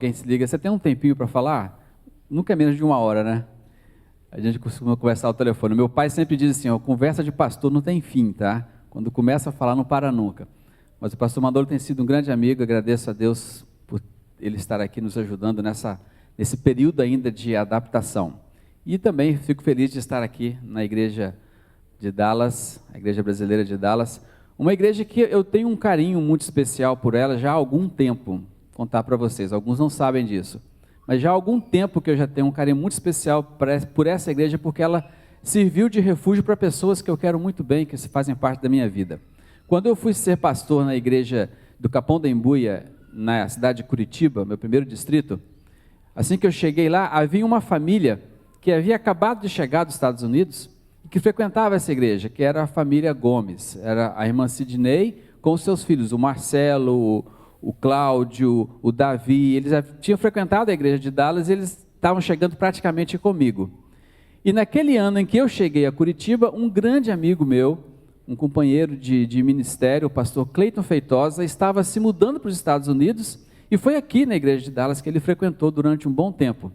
Quem se liga, você tem um tempinho para falar? Nunca é menos de 1 hora, né? A gente costuma conversar ao telefone. Meu pai sempre diz assim, ó, conversa de pastor não tem fim, tá? Quando começa a falar, não para nunca. Mas o pastor Manolo tem sido um grande amigo, agradeço a Deus por ele estar aqui nos ajudando nesse período ainda de adaptação. E também fico feliz de estar aqui na igreja de Dallas, a igreja brasileira de Dallas, uma igreja que eu tenho um carinho muito especial por ela já há algum tempo. Vou contar para vocês, alguns não sabem disso. Mas já há algum tempo que eu já tenho um carinho muito especial por essa igreja, porque ela serviu de refúgio para pessoas que eu quero muito bem, que fazem parte da minha vida. Quando eu fui ser pastor na igreja do Capão da Embuia, na cidade de Curitiba, meu primeiro distrito, assim que eu cheguei lá, havia uma família que havia acabado de chegar dos Estados Unidos e que frequentava essa igreja, que era a família Gomes, era a irmã Sidney com os seus filhos, o Marcelo, o Cláudio, o Davi. Eles tinham frequentado a igreja de Dallas e eles estavam chegando praticamente comigo. E naquele ano em que eu cheguei a Curitiba, um grande amigo meu, um companheiro de ministério, o pastor Cleiton Feitosa, estava se mudando para os Estados Unidos e foi aqui na igreja de Dallas que ele frequentou durante um bom tempo.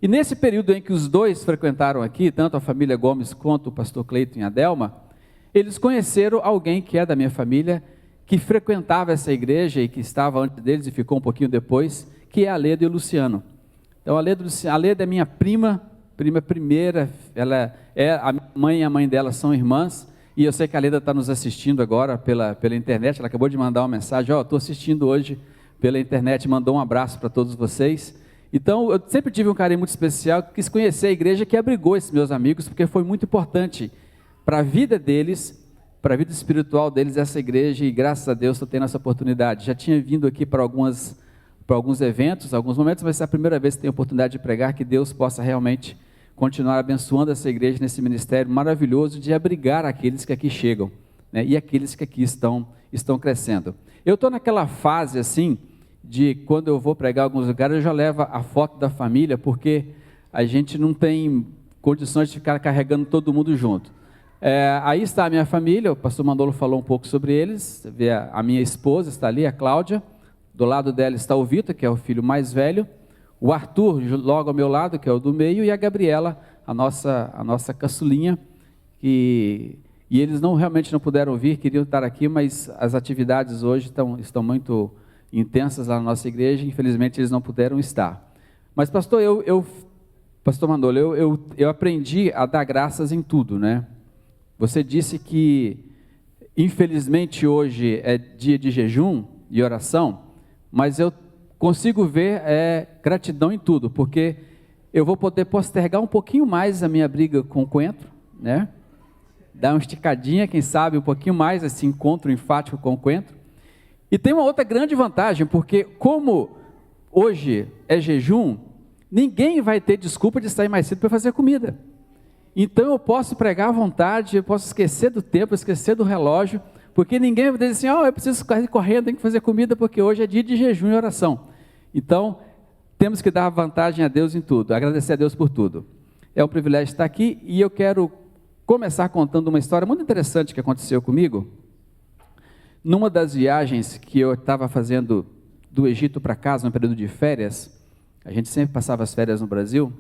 E nesse período em que os dois frequentaram aqui, tanto a família Gomes quanto o pastor Cleiton e a Delma, eles conheceram alguém que é da minha família, que frequentava essa igreja e que estava antes deles e ficou um pouquinho depois, que é a Leda e o Luciano. Então a Leda é minha prima primeira, ela é a minha mãe e a mãe dela são irmãs, e eu sei que a Leda está nos assistindo agora pela internet, ela acabou de mandar uma mensagem, estou assistindo hoje pela internet, mandou um abraço para todos vocês. Então eu sempre tive um carinho muito especial, quis conhecer a igreja que abrigou esses meus amigos, porque foi muito importante para a vida deles, para a vida espiritual deles, essa igreja, e graças a Deus estou tendo essa oportunidade. Já tinha vindo aqui para alguns eventos, alguns momentos, mas é a primeira vez que tenho a oportunidade de pregar, que Deus possa realmente continuar abençoando essa igreja nesse ministério maravilhoso de abrigar aqueles que aqui chegam, né, e aqueles que aqui estão crescendo. Eu estou naquela fase assim, de quando eu vou pregar em alguns lugares, eu já levo a foto da família, porque a gente não tem condições de ficar carregando todo mundo junto. Aí está a minha família, o pastor Manolo falou um pouco sobre eles, vê a minha esposa está ali, a Cláudia, do lado dela está o Vitor, que é o filho mais velho, o Arthur, logo ao meu lado, que é o do meio, e a Gabriela, a nossa caçulinha, e eles realmente não puderam vir, queriam estar aqui, mas as atividades hoje estão muito intensas lá na nossa igreja, infelizmente eles não puderam estar. Mas pastor, pastor Manolo, eu aprendi a dar graças em tudo, né? Você disse que, infelizmente, hoje é dia de jejum e oração, mas eu consigo ver gratidão em tudo, porque eu vou poder postergar um pouquinho mais a minha briga com o coentro, né? Dar uma esticadinha, quem sabe, um pouquinho mais esse encontro enfático com o coentro. E tem uma outra grande vantagem, porque como hoje é jejum, ninguém vai ter desculpa de sair mais cedo para fazer comida. Então eu posso pregar à vontade, eu posso esquecer do tempo, esquecer do relógio, porque ninguém vai dizer assim, eu preciso correr correndo, tenho que fazer comida, porque hoje é dia de jejum e oração. Então, temos que dar vantagem a Deus em tudo, agradecer a Deus por tudo. É um privilégio estar aqui, e eu quero começar contando uma história muito interessante que aconteceu comigo. Numa das viagens que eu estava fazendo do Egito para casa, no período de férias, a gente sempre passava as férias no Brasil,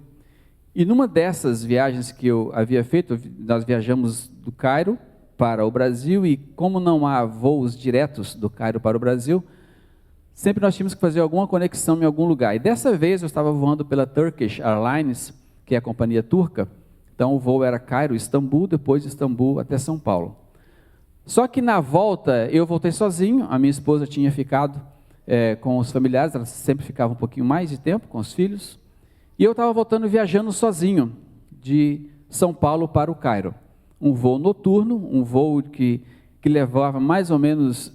e numa dessas viagens que eu havia feito, nós viajamos do Cairo para o Brasil, e como não há voos diretos do Cairo para o Brasil, sempre nós tínhamos que fazer alguma conexão em algum lugar. E dessa vez eu estava voando pela Turkish Airlines, que é a companhia turca, então o voo era Cairo, Istambul, depois de Istambul até São Paulo. Só que na volta eu voltei sozinho, a minha esposa tinha ficado com os familiares, ela sempre ficava um pouquinho mais de tempo com os filhos, e eu estava voltando viajando sozinho, de São Paulo para o Cairo. Um voo noturno, um voo que levava mais ou menos,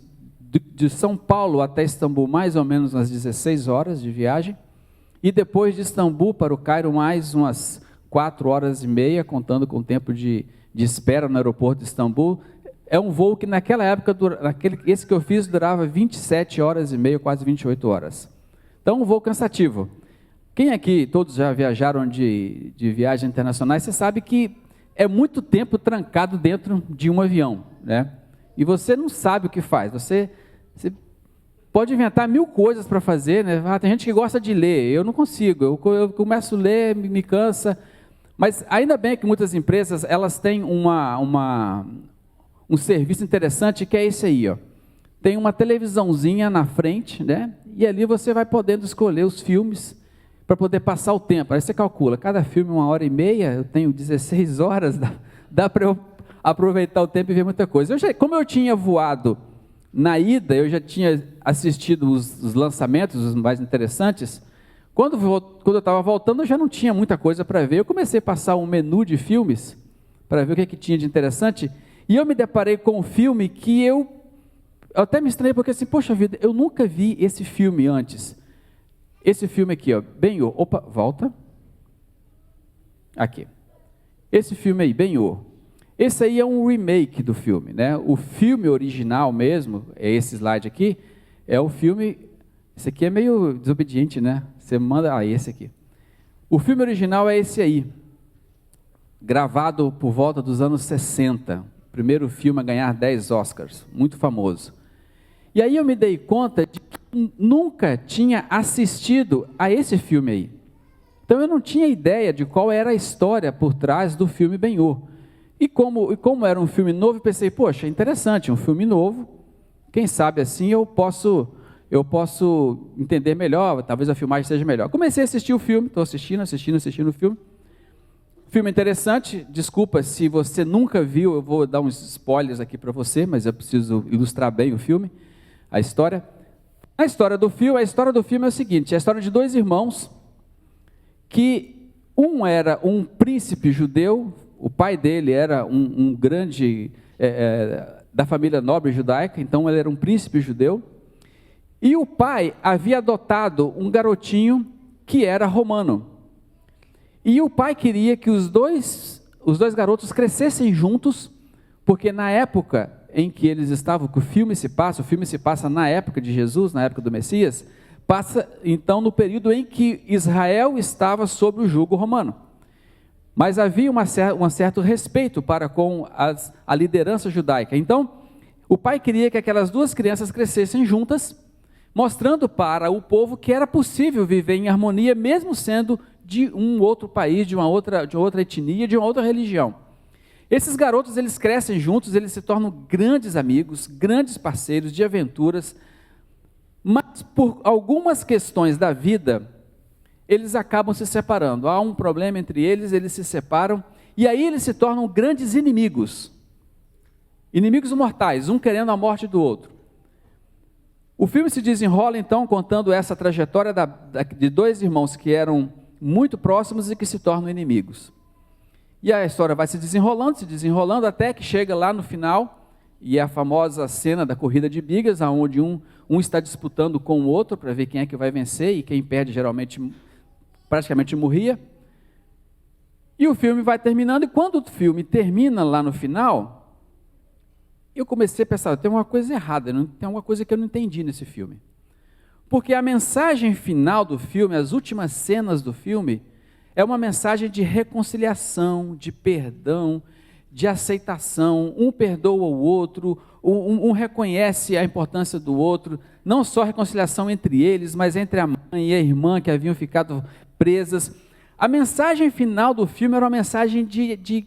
de São Paulo até Istambul, mais ou menos umas 16 horas de viagem, e depois de Istambul para o Cairo, mais umas 4 horas e meia, contando com o tempo de espera no aeroporto de Istambul. É um voo que naquela época, esse que eu fiz, durava 27 horas e meia, quase 28 horas. Então, um voo cansativo. Quem aqui, todos já viajaram de viagens internacionais, você sabe que é muito tempo trancado dentro de um avião, né? E você não sabe o que faz, você pode inventar 1000 coisas para fazer, né? Tem gente que gosta de ler, eu não consigo, eu começo a ler, me cansa. Mas ainda bem que muitas empresas, elas têm um serviço interessante, que é esse aí, ó. Tem uma televisãozinha na frente, né? E ali você vai podendo escolher os filmes para poder passar o tempo. Aí você calcula, cada filme 1h30, eu tenho 16 horas, dá para eu aproveitar o tempo e ver muita coisa. Como eu tinha voado na ida, eu já tinha assistido os lançamentos, os mais interessantes. Quando eu estava voltando, eu já não tinha muita coisa para ver. Eu comecei a passar um menu de filmes para ver o que tinha de interessante. E eu me deparei com um filme que eu até me estranhei, porque assim, poxa vida, eu nunca vi esse filme antes. Esse filme aqui, ó, Ben-Hur. Opa, volta. Aqui. Esse filme aí, Ben-Hur. Esse aí é um remake do filme, né? O filme original mesmo, é esse slide aqui, é o filme. Esse aqui é meio desobediente, né? Você manda. Esse aqui. O filme original é esse aí, gravado por volta dos anos 60. Primeiro filme a ganhar 10 Oscars, muito famoso. E aí eu me dei conta de que nunca tinha assistido a esse filme aí. Então eu não tinha ideia de qual era a história por trás do filme Ben-Hur. E como era um filme novo, eu pensei, poxa, interessante, um filme novo, quem sabe assim eu posso entender melhor, talvez a filmagem seja melhor. Comecei a assistir o filme, estou assistindo o filme. Filme interessante, desculpa se você nunca viu, eu vou dar uns spoilers aqui para você, mas eu preciso ilustrar bem o filme, a história. A história do filme é o seguinte, é a história de 2 irmãos, que um era um príncipe judeu, o pai dele era um grande, da família nobre judaica, então ele era um príncipe judeu, e o pai havia adotado um garotinho que era romano. E o pai queria que os dois garotos crescessem juntos, porque na época em que eles estavam, que o filme se passa na época de Jesus, na época do Messias, passa então no período em que Israel estava sob o jugo romano. Mas havia um certo respeito para com a liderança judaica. Então, o pai queria que aquelas 2 crianças crescessem juntas, mostrando para o povo que era possível viver em harmonia, mesmo sendo de um outro país, de outra etnia, de uma outra religião. Esses garotos, eles crescem juntos, eles se tornam grandes amigos, grandes parceiros de aventuras, mas por algumas questões da vida, eles acabam se separando. Há um problema entre eles, eles se separam, e aí eles se tornam grandes inimigos. Inimigos mortais, um querendo a morte do outro. O filme se desenrola, então, contando essa trajetória de 2 irmãos que eram muito próximos e que se tornam inimigos. E a história vai se desenrolando, até que chega lá no final, e é a famosa cena da corrida de bigas, onde um está disputando com o outro, para ver quem é que vai vencer, e quem perde geralmente, praticamente morria. E o filme vai terminando, e quando o filme termina lá no final, eu comecei a pensar, tem uma coisa errada, tem uma coisa que eu não entendi nesse filme. Porque a mensagem final do filme, as últimas cenas do filme, é uma mensagem de reconciliação, de perdão, de aceitação. Um perdoa o outro, um reconhece a importância do outro, não só reconciliação entre eles, mas entre a mãe e a irmã que haviam ficado presas. A mensagem final do filme era uma mensagem de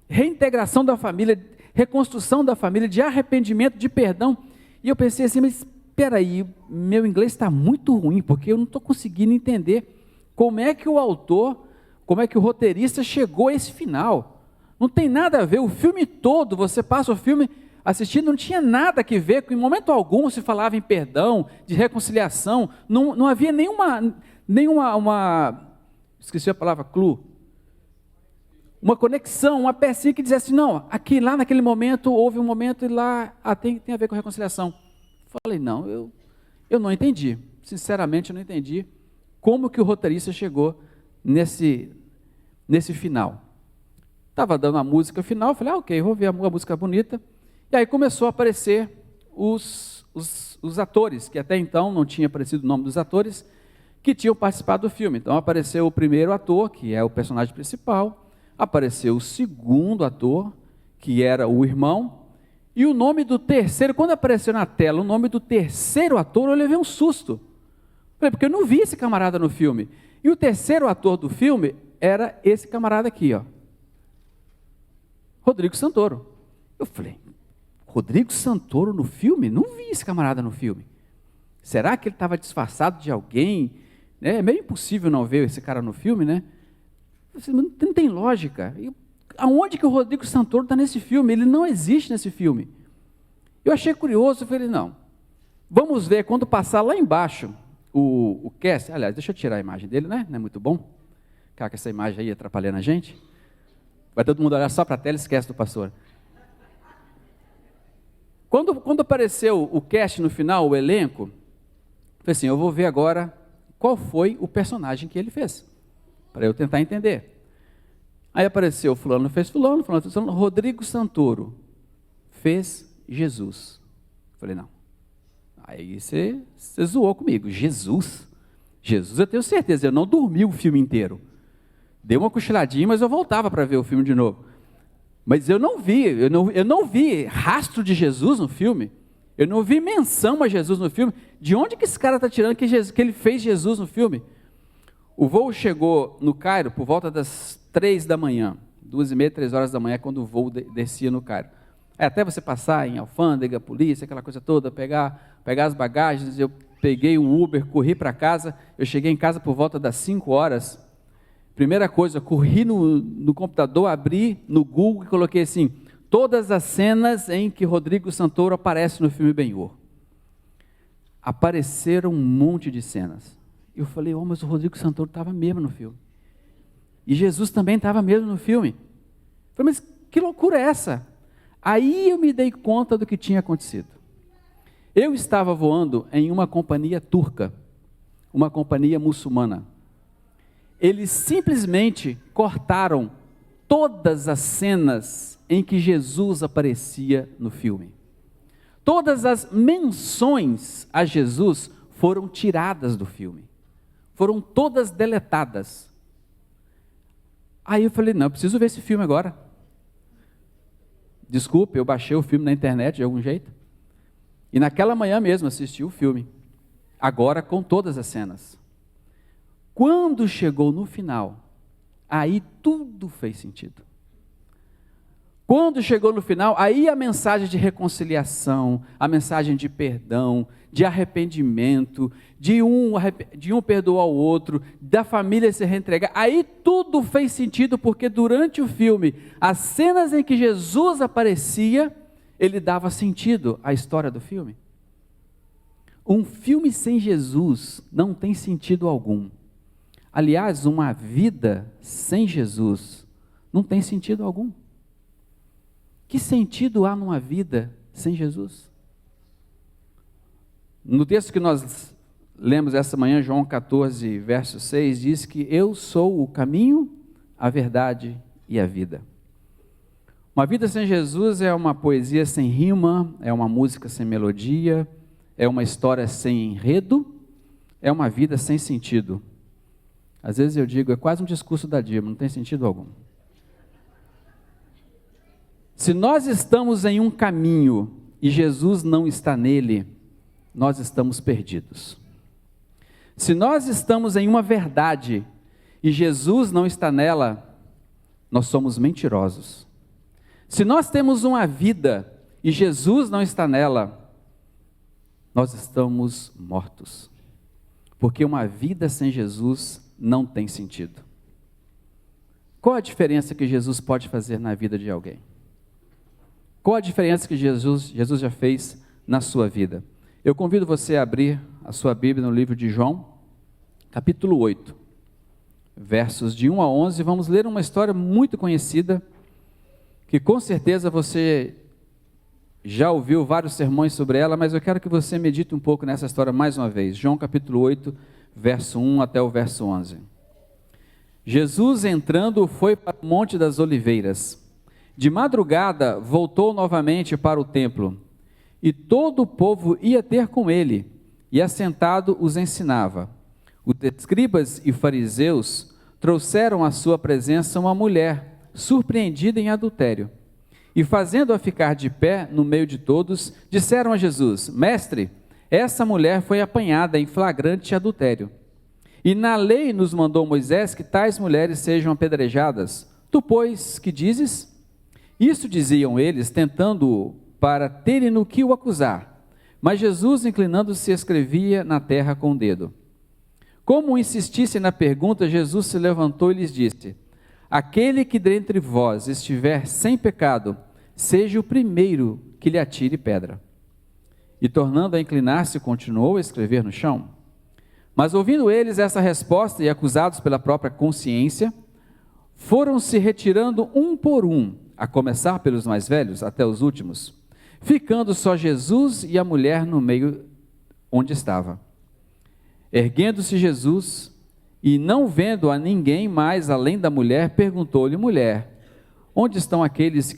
reintegração da família, reconstrução da família, de arrependimento, de perdão. E eu pensei assim, mas espera aí, meu inglês está muito ruim, porque eu não estou conseguindo entender como é que o autor, como é que o roteirista chegou a esse final. Não tem nada a ver, o filme todo, você passa o filme assistindo, não tinha nada a ver, em momento algum se falava em perdão, de reconciliação, não havia nenhuma, esqueci a palavra, uma conexão, uma pecinha que dizesse, não, aqui, lá naquele momento, houve um momento e lá tem a ver com reconciliação. Falei, não, eu não entendi, sinceramente eu não entendi como que o roteirista chegou nesse final. Estava dando a música final, falei, ok, vou ver uma música bonita, e aí começou a aparecer os atores, que até então não tinha aparecido o nome dos atores, que tinham participado do filme. Então apareceu o primeiro ator, que é o personagem principal, apareceu o segundo ator, que era o irmão, E o nome do terceiro, quando apareceu na tela o nome do terceiro ator, eu levei um susto. Falei, porque eu não vi esse camarada no filme. E o terceiro ator do filme era esse camarada aqui, ó. Rodrigo Santoro. Eu falei, Rodrigo Santoro no filme? Não vi esse camarada no filme. Será que ele estava disfarçado de alguém? É meio impossível não ver esse cara no filme, né? Não tem lógica. Aonde que o Rodrigo Santoro está nesse filme? Ele não existe nesse filme. Eu achei curioso, eu falei, não. Vamos ver quando passar lá embaixo o cast. Aliás, deixa eu tirar a imagem dele, né? Não é muito bom? Cara, que essa imagem aí atrapalhando a gente. Vai todo mundo olhar só para a tela e esquece do pastor. Quando apareceu o cast no final, o elenco, eu falei assim, eu vou ver agora qual foi o personagem que ele fez, para eu tentar entender. Aí apareceu fulano fez fulano, Rodrigo Santoro fez Jesus. Eu falei, não. Aí você zoou comigo. Jesus eu tenho certeza, eu não dormi o filme inteiro. Dei uma cochiladinha, mas eu voltava para ver o filme de novo. Mas eu não vi rastro de Jesus no filme. Eu não vi menção a Jesus no filme. De onde que esse cara está tirando que ele fez Jesus no filme? O voo chegou no Cairo por volta das 3 da manhã. 2h30, 3 horas da manhã, quando o voo descia no Cairo. Até você passar em alfândega, polícia, aquela coisa toda, pegar as bagagens, eu peguei um Uber, corri para casa, eu cheguei em casa por volta das 5 horas. Primeira coisa, corri no computador, abri no Google e coloquei assim, todas as cenas em que Rodrigo Santoro aparece no filme Ben-Hur. Apareceram um monte de cenas. Eu falei, mas o Rodrigo Santoro estava mesmo no filme. E Jesus também estava mesmo no filme. Eu falei, mas que loucura é essa? Aí eu me dei conta do que tinha acontecido. Eu estava voando em uma companhia turca, uma companhia muçulmana. Eles simplesmente cortaram todas as cenas em que Jesus aparecia no filme. Todas as menções a Jesus foram tiradas do filme. Foram todas deletadas. Aí eu falei, não, eu preciso ver esse filme agora. Desculpe, eu baixei o filme na internet de algum jeito. E naquela manhã mesmo assisti o filme. Agora com todas as cenas. Quando chegou no final, aí tudo fez sentido. Quando chegou no final, aí a mensagem de reconciliação, a mensagem de perdão, de arrependimento, de um perdoar o outro, da família se reentregar, aí tudo fez sentido, porque durante o filme, as cenas em que Jesus aparecia, ele dava sentido à história do filme. Um filme sem Jesus não tem sentido algum. Aliás, uma vida sem Jesus não tem sentido algum. Que sentido há numa vida sem Jesus? No texto que nós lemos essa manhã, João 14, verso 6, diz que eu sou o caminho, a verdade e a vida. Uma vida sem Jesus é uma poesia sem rima, é uma música sem melodia, é uma história sem enredo, é uma vida sem sentido. Às vezes eu digo, é quase um discurso da Dilma, não tem sentido algum. Se nós estamos em um caminho e Jesus não está nele, nós estamos perdidos. Se nós estamos em uma verdade e Jesus não está nela, nós somos mentirosos. Se nós temos uma vida e Jesus não está nela, nós estamos mortos. Porque uma vida sem Jesus não tem sentido. Qual a diferença que Jesus pode fazer na vida de alguém? Qual a diferença que Jesus já fez na sua vida? Eu convido você a abrir a sua Bíblia no livro de João, capítulo 8, versos de 1 a 11. Vamos ler uma história muito conhecida, que com certeza você já ouviu vários sermões sobre ela, mas eu quero que você medite um pouco nessa história mais uma vez. João capítulo 8, verso 1 até o verso 11. Jesus, entrando, foi para o Monte das Oliveiras. De madrugada, voltou novamente para o templo, e todo o povo ia ter com ele, e assentado os ensinava. Os escribas e fariseus trouxeram à sua presença uma mulher, surpreendida em adultério. e fazendo-a ficar de pé no meio de todos, disseram a Jesus: Mestre, essa mulher foi apanhada em flagrante adultério. E na lei nos mandou Moisés que tais mulheres sejam apedrejadas. Tu, pois, que dizes? Isso diziam eles, tentando-o para terem no que o acusar. Mas Jesus, inclinando-se, escrevia na terra com o dedo. Como insistissem na pergunta, Jesus se levantou e lhes disse: Aquele que dentre vós estiver sem pecado, seja o primeiro que lhe atire pedra. E tornando a inclinar-se, continuou a escrever no chão. Mas ouvindo eles essa resposta e acusados pela própria consciência, foram se retirando um por um, a começar pelos mais velhos até os últimos, ficando só Jesus e a mulher no meio onde estava. Erguendo-se Jesus, e não vendo a ninguém mais além da mulher, perguntou-lhe: Mulher, onde estão aqueles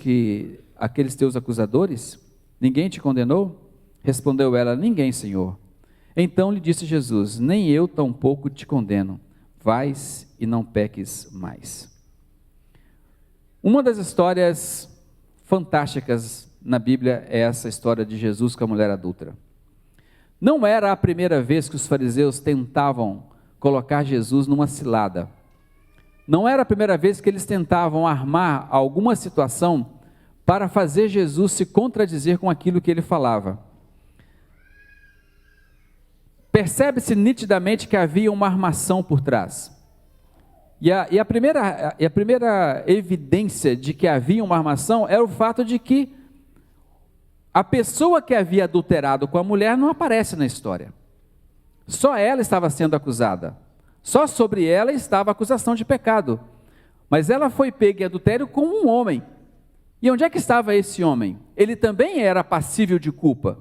teus acusadores? Ninguém te condenou? Respondeu ela: Ninguém, Senhor. Então lhe disse Jesus: Nem eu tampouco te condeno. Vais e não peques mais. Uma das histórias fantásticas na Bíblia é essa história de Jesus com a mulher adúltera. Não era a primeira vez que os fariseus tentavam colocar Jesus numa cilada. Não era a primeira vez que eles tentavam armar alguma situação para fazer Jesus se contradizer com aquilo que ele falava. Percebe-se nitidamente que havia uma armação por trás. E a primeira evidência de que havia uma armação era o fato de que a pessoa que havia adulterado com a mulher não aparece na história. Só ela estava sendo acusada. Só sobre ela estava a acusação de pecado. Mas ela foi pega em adultério com um homem. E onde é que estava esse homem? Ele também era passível de culpa.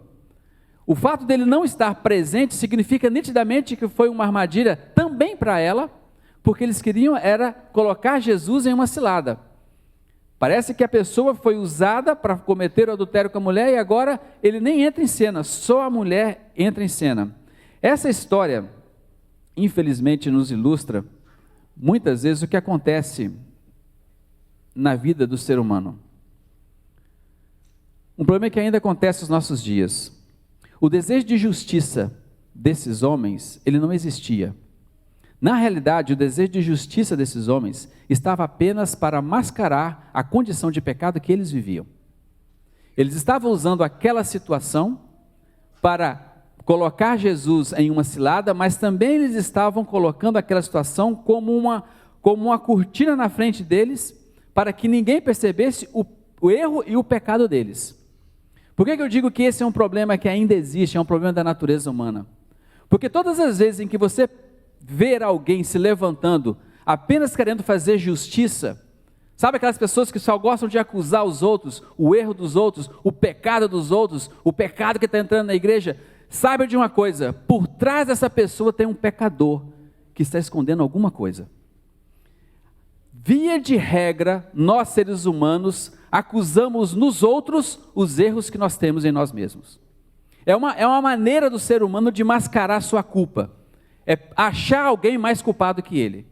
O fato dele não estar presente significa nitidamente que foi uma armadilha também para ela, porque eles queriam era colocar Jesus em uma cilada. Parece que a pessoa foi usada para cometer o adultério com a mulher e agora ele nem entra em cena, só a mulher entra em cena. Essa história, infelizmente, nos ilustra muitas vezes o que acontece na vida do ser humano. Um problema que ainda acontece nos nossos dias. O desejo de justiça desses homens, ele não existia. Na realidade, o desejo de justiça desses homens estava apenas para mascarar a condição de pecado que eles viviam. Eles estavam usando aquela situação para colocar Jesus em uma cilada, mas também eles estavam colocando aquela situação como uma cortina na frente deles, para que ninguém percebesse o erro e o pecado deles. Por que eu digo que esse é um problema que ainda existe, é um problema da natureza humana? Porque todas as vezes em que você ver alguém se levantando apenas querendo fazer justiça, sabe aquelas pessoas que só gostam de acusar os outros, o erro dos outros, o pecado dos outros, o pecado que está entrando na igreja? Saiba de uma coisa, por trás dessa pessoa tem um pecador que está escondendo alguma coisa. Via de regra, nós seres humanos acusamos nos outros os erros que nós temos em nós mesmos. É uma maneira do ser humano de mascarar sua culpa. É achar alguém mais culpado que ele.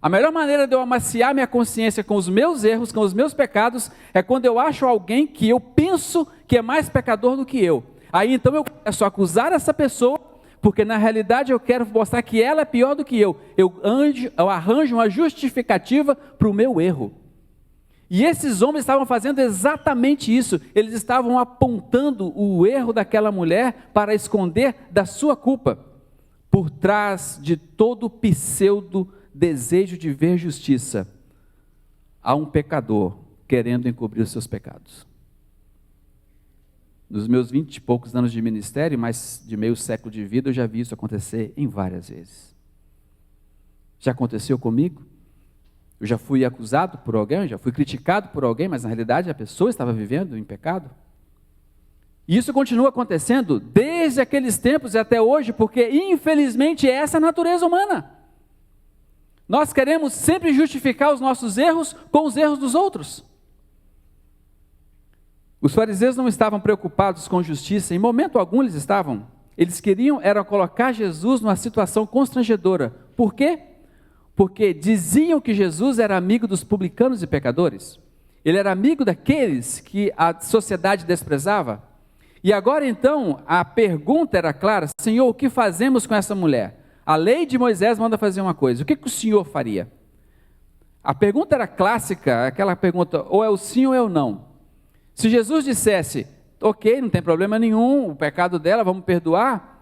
A melhor maneira de eu amaciar minha consciência com os meus erros, com os meus pecados, é quando eu acho alguém que eu penso que é mais pecador do que eu. Aí então eu começo a acusar essa pessoa, porque na realidade eu quero mostrar que ela é pior do que eu. Eu arranjo uma justificativa para o meu erro. E esses homens estavam fazendo exatamente isso. Eles estavam apontando o erro daquela mulher para esconder da sua culpa. Por trás de todo pseudo desejo de ver justiça, há um pecador querendo encobrir os seus pecados. Nos meus 20 e poucos anos de ministério, mais de meio século de vida, eu já vi isso acontecer em várias vezes. Já aconteceu comigo? Eu já fui acusado por alguém, já fui criticado por alguém, mas na realidade a pessoa estava vivendo em pecado. E isso continua acontecendo desde aqueles tempos e até hoje, porque infelizmente essa é a natureza humana. Nós queremos sempre justificar os nossos erros com os erros dos outros. Os fariseus não estavam preocupados com justiça, em momento algum eles estavam. Eles queriam era colocar Jesus numa situação constrangedora. Por quê? Porque diziam que Jesus era amigo dos publicanos e pecadores. Ele era amigo daqueles que a sociedade desprezava. E agora então, a pergunta era clara: Senhor, o que fazemos com essa mulher? A lei de Moisés manda fazer uma coisa, o que o Senhor faria? A pergunta era clássica, aquela pergunta, ou é o sim ou é o não. Se Jesus dissesse, ok, não tem problema nenhum, o pecado dela, vamos perdoar,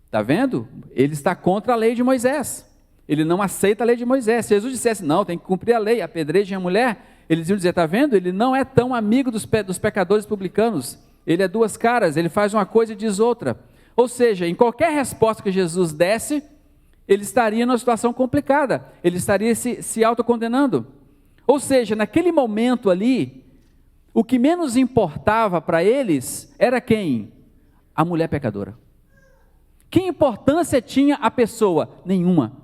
está vendo? Ele está contra a lei de Moisés, ele não aceita a lei de Moisés. Se Jesus dissesse, não, tem que cumprir a lei, apedrejem a mulher, eles iam dizer, está vendo? Ele não é tão amigo dos pecadores publicanos, ele é duas caras, ele faz uma coisa e diz outra. Ou seja, em qualquer resposta que Jesus desse, ele estaria numa situação complicada, ele estaria se autocondenando. Ou seja, naquele momento ali, o que menos importava para eles era quem? A mulher pecadora. Que importância tinha a pessoa? Nenhuma.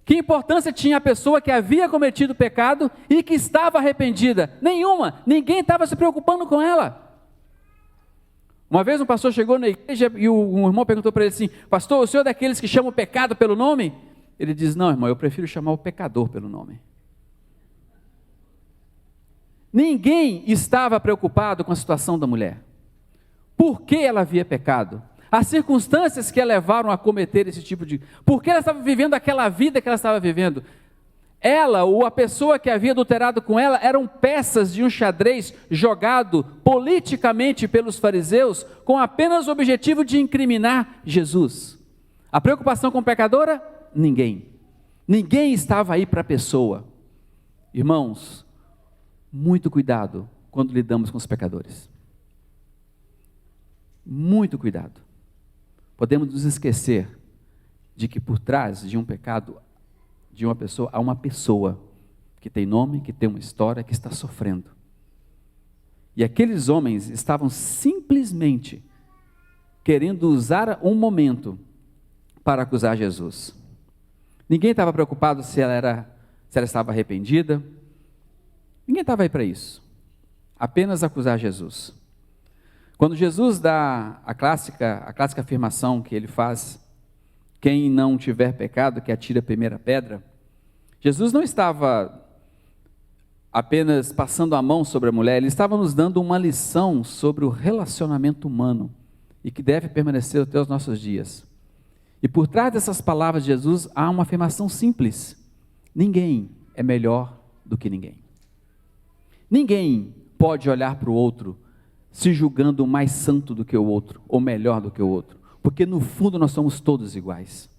Que importância tinha a pessoa que havia cometido pecado e que estava arrependida? Nenhuma. Ninguém estava se preocupando com ela. Uma vez um pastor chegou na igreja e um irmão perguntou para ele assim, pastor, o senhor é daqueles que chamam o pecado pelo nome? Ele diz, não, irmão, eu prefiro chamar o pecador pelo nome. Ninguém estava preocupado com a situação da mulher. Por que ela havia pecado? As circunstâncias que a levaram a cometer esse tipo de... Por que ela estava vivendo aquela vida que ela estava vivendo? Ela, ou a pessoa que havia adulterado com ela, eram peças de um xadrez jogado politicamente pelos fariseus, com apenas o objetivo de incriminar Jesus. A preocupação com a pecadora? Ninguém. Ninguém estava aí para a pessoa. Irmãos, muito cuidado quando lidamos com os pecadores. Muito cuidado. Podemos nos esquecer de que por trás de um pecado, de uma pessoa, há uma pessoa que tem nome, que tem uma história, que está sofrendo. E aqueles homens estavam simplesmente querendo usar um momento para acusar Jesus. Ninguém estava preocupado se ela estava arrependida. Ninguém estava aí para isso. Apenas acusar Jesus. Quando Jesus dá a clássica afirmação que ele faz, quem não tiver pecado, que atire a primeira pedra, Jesus não estava apenas passando a mão sobre a mulher, ele estava nos dando uma lição sobre o relacionamento humano e que deve permanecer até os nossos dias. E por trás dessas palavras de Jesus há uma afirmação simples: ninguém é melhor do que ninguém. Ninguém pode olhar para o outro se julgando mais santo do que o outro, ou melhor do que o outro, porque no fundo nós somos todos iguais.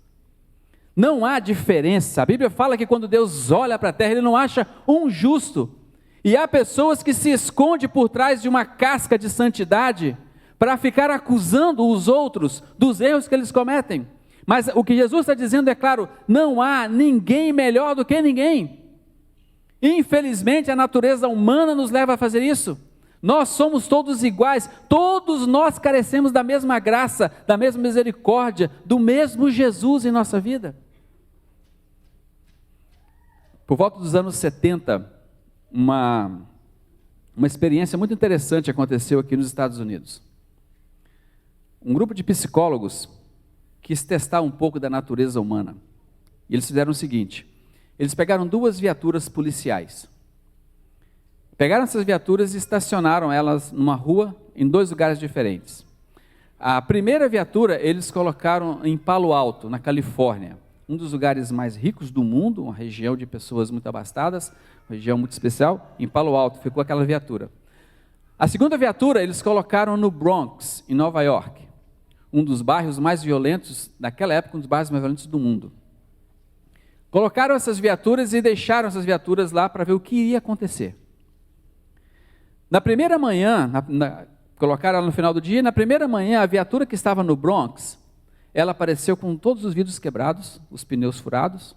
Não há diferença. A Bíblia fala que quando Deus olha para a terra, Ele não acha um justo. E há pessoas que se escondem por trás de uma casca de santidade para ficar acusando os outros dos erros que eles cometem. Mas o que Jesus está dizendo é claro, não há ninguém melhor do que ninguém. Infelizmente a natureza humana nos leva a fazer isso. Nós somos todos iguais, todos nós carecemos da mesma graça, da mesma misericórdia, do mesmo Jesus em nossa vida. Por volta dos anos 70, uma experiência muito interessante aconteceu aqui nos Estados Unidos. Um grupo de psicólogos quis testar um pouco da natureza humana. E eles fizeram o seguinte, eles pegaram 2 viaturas policiais. Pegaram essas viaturas e estacionaram elas numa rua, em 2 lugares diferentes. A primeira viatura eles colocaram em Palo Alto, na Califórnia, um dos lugares mais ricos do mundo, uma região de pessoas muito abastadas, uma região muito especial. Em Palo Alto ficou aquela viatura. A segunda viatura eles colocaram no Bronx, em Nova York, um dos bairros mais violentos, naquela época, um dos bairros mais violentos do mundo. Colocaram essas viaturas e deixaram essas viaturas lá para ver o que iria acontecer. Na primeira manhã, colocaram ela no final do dia, na primeira manhã a viatura que estava no Bronx, ela apareceu com todos os vidros quebrados, os pneus furados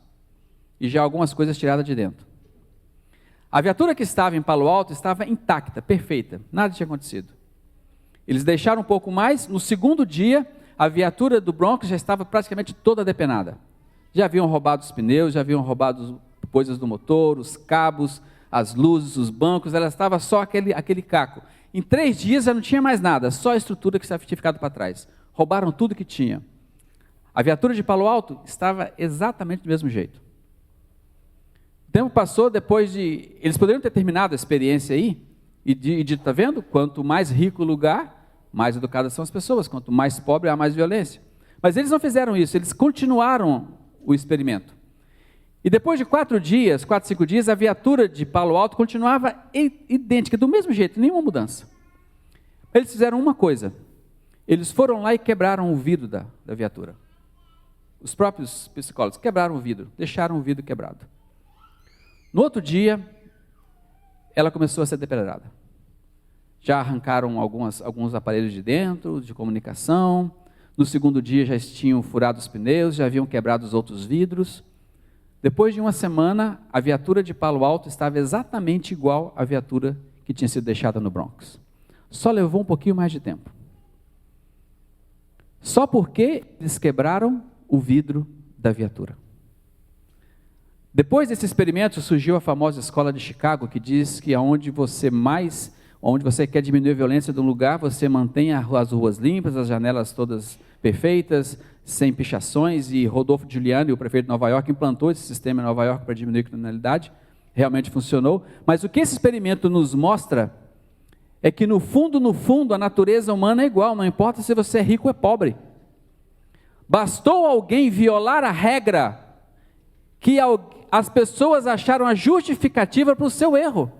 e já algumas coisas tiradas de dentro. A viatura que estava em Palo Alto estava intacta, perfeita, nada tinha acontecido. Eles deixaram um pouco mais, no segundo dia, a viatura do Bronx já estava praticamente toda depenada. Já haviam roubado os pneus, já haviam roubado coisas do motor, os cabos, as luzes, os bancos, ela estava só aquele caco. Em 3 dias já não tinha mais nada, só a estrutura que tinha ficado para trás. Roubaram tudo que tinha. A viatura de Palo Alto estava exatamente do mesmo jeito. tempo passou depois de... Eles poderiam ter terminado a experiência aí, e tá vendo? Quanto mais rico o lugar, mais educadas são as pessoas. Quanto mais pobre, há mais violência. Mas eles não fizeram isso, eles continuaram o experimento. E depois de 4 dias, 4, 5 dias, a viatura de Palo Alto continuava idêntica, do mesmo jeito, nenhuma mudança. Eles fizeram uma coisa, eles foram lá e quebraram o vidro da viatura. Os próprios psicólogos quebraram o vidro, deixaram o vidro quebrado. No outro dia, ela começou a ser depedrada. Já arrancaram alguns aparelhos de dentro, de comunicação. No segundo dia já tinham furado os pneus, já haviam quebrado os outros vidros. Depois de uma semana, a viatura de Palo Alto estava exatamente igual à viatura que tinha sido deixada no Bronx. Só levou um pouquinho mais de tempo. Só porque eles quebraram o vidro da viatura. Depois desse experimento surgiu a famosa escola de Chicago, que diz que onde você quer diminuir a violência de um lugar, você mantém as ruas limpas, as janelas todas perfeitas, sem pichações, e Rodolfo Giuliani, o prefeito de Nova York, implantou esse sistema em Nova York para diminuir a criminalidade, realmente funcionou. Mas o que esse experimento nos mostra é que no fundo, a natureza humana é igual, não importa se você é rico ou é pobre. Bastou alguém violar a regra, que as pessoas acharam a justificativa para o seu erro,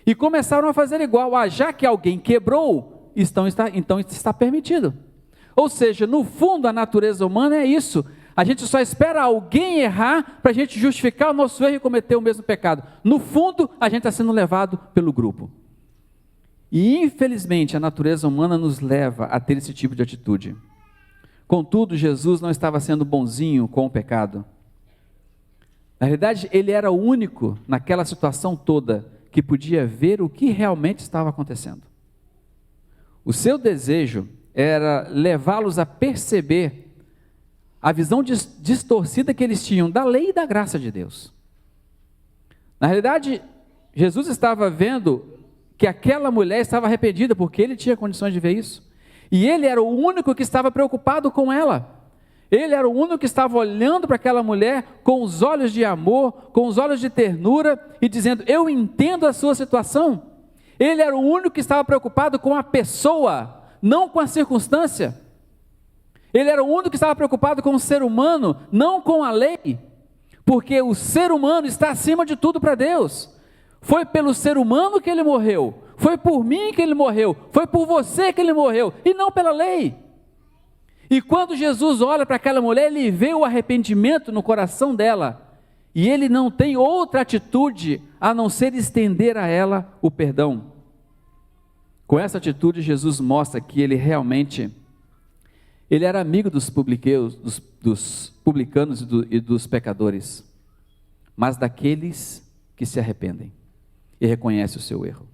e começaram a fazer igual. Já que alguém quebrou, então está permitido. Ou seja, no fundo a natureza humana é isso, a gente só espera alguém errar para a gente justificar o nosso erro e cometer o mesmo pecado. No fundo, a gente está sendo levado pelo grupo. E infelizmente a natureza humana nos leva a ter esse tipo de atitude. Contudo, Jesus não estava sendo bonzinho com o pecado. Na realidade, ele era o único naquela situação toda que podia ver o que realmente estava acontecendo. O seu desejo era levá-los a perceber a visão distorcida que eles tinham da lei e da graça de Deus. Na realidade, Jesus estava vendo que aquela mulher estava arrependida, porque ele tinha condições de ver isso. E ele era o único que estava preocupado com ela. Ele era o único que estava olhando para aquela mulher com os olhos de amor, com os olhos de ternura e dizendo: eu entendo a sua situação. Ele era o único que estava preocupado com a pessoa, não com a circunstância. Ele era o único que estava preocupado com o ser humano, não com a lei, porque o ser humano está acima de tudo para Deus. Foi pelo ser humano que ele morreu, foi por mim que ele morreu, foi por você que ele morreu, e não pela lei. E quando Jesus olha para aquela mulher, ele vê o arrependimento no coração dela, e ele não tem outra atitude a não ser estender a ela o perdão. Com essa atitude, Jesus mostra que ele era amigo dos publicanos e dos pecadores, mas daqueles que se arrependem e reconhecem o seu erro.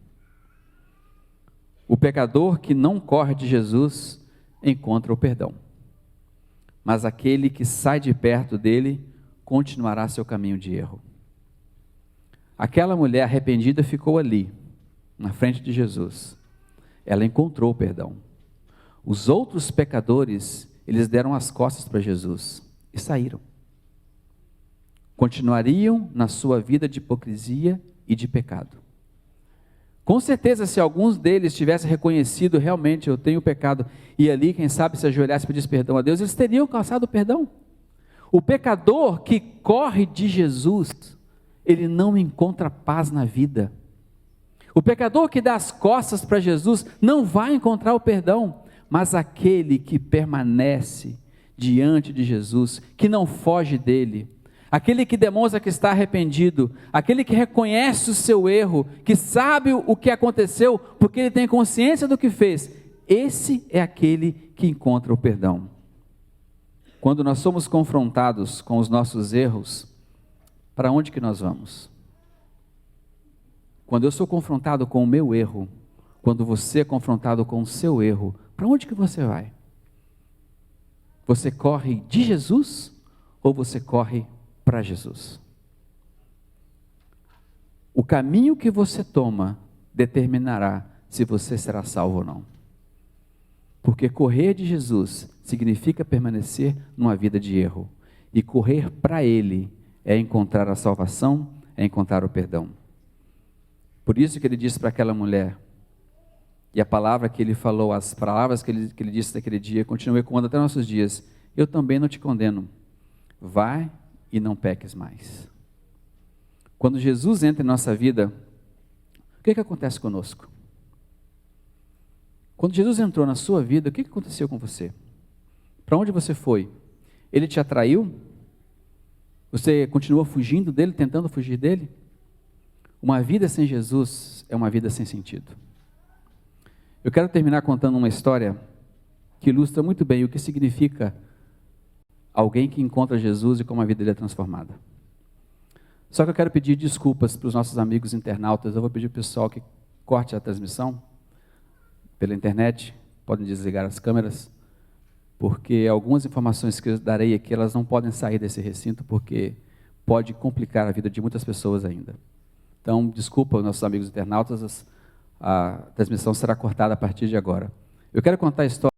O pecador que não corre de Jesus encontra o perdão, mas aquele que sai de perto dele continuará seu caminho de erro. Aquela mulher arrependida ficou ali, na frente de Jesus. Ela encontrou o perdão. Os outros pecadores, eles deram as costas para Jesus e saíram. Continuariam na sua vida de hipocrisia e de pecado. Com certeza, se alguns deles tivessem reconhecido realmente, eu tenho pecado, e ali, quem sabe, se ajoelhasse e pedisse perdão a Deus, eles teriam alcançado o perdão. O pecador que corre de Jesus, ele não encontra paz na vida. O pecador que dá as costas para Jesus não vai encontrar o perdão, mas aquele que permanece diante de Jesus, que não foge dele, aquele que demonstra que está arrependido, aquele que reconhece o seu erro, que sabe o que aconteceu, porque ele tem consciência do que fez, esse é aquele que encontra o perdão. Quando nós somos confrontados com os nossos erros, para onde que nós vamos? Quando eu sou confrontado com o meu erro, quando você é confrontado com o seu erro, para onde que você vai? Você corre de Jesus ou você corre para Jesus? O caminho que você toma determinará se você será salvo ou não. Porque correr de Jesus significa permanecer numa vida de erro. E correr para Ele é encontrar a salvação, é encontrar o perdão. Por isso que ele disse para aquela mulher, e a palavra que ele falou, as palavras que ele disse naquele dia, continua ecoando até nossos dias: eu também não te condeno, vai e não peques mais. Quando Jesus entra em nossa vida, o que acontece conosco? Quando Jesus entrou na sua vida, o que aconteceu com você? Para onde você foi? Ele te atraiu? Você continuou fugindo dele, tentando fugir dele? Uma vida sem Jesus é uma vida sem sentido. Eu quero terminar contando uma história que ilustra muito bem o que significa alguém que encontra Jesus e como a vida dele é transformada. Só que eu quero pedir desculpas para os nossos amigos internautas. Eu vou pedir ao pessoal que corte a transmissão pela internet, podem desligar as câmeras, porque algumas informações que eu darei aqui, elas não podem sair desse recinto, porque pode complicar a vida de muitas pessoas ainda. Então, desculpa os nossos amigos internautas, a transmissão será cortada a partir de agora. Eu quero contar a história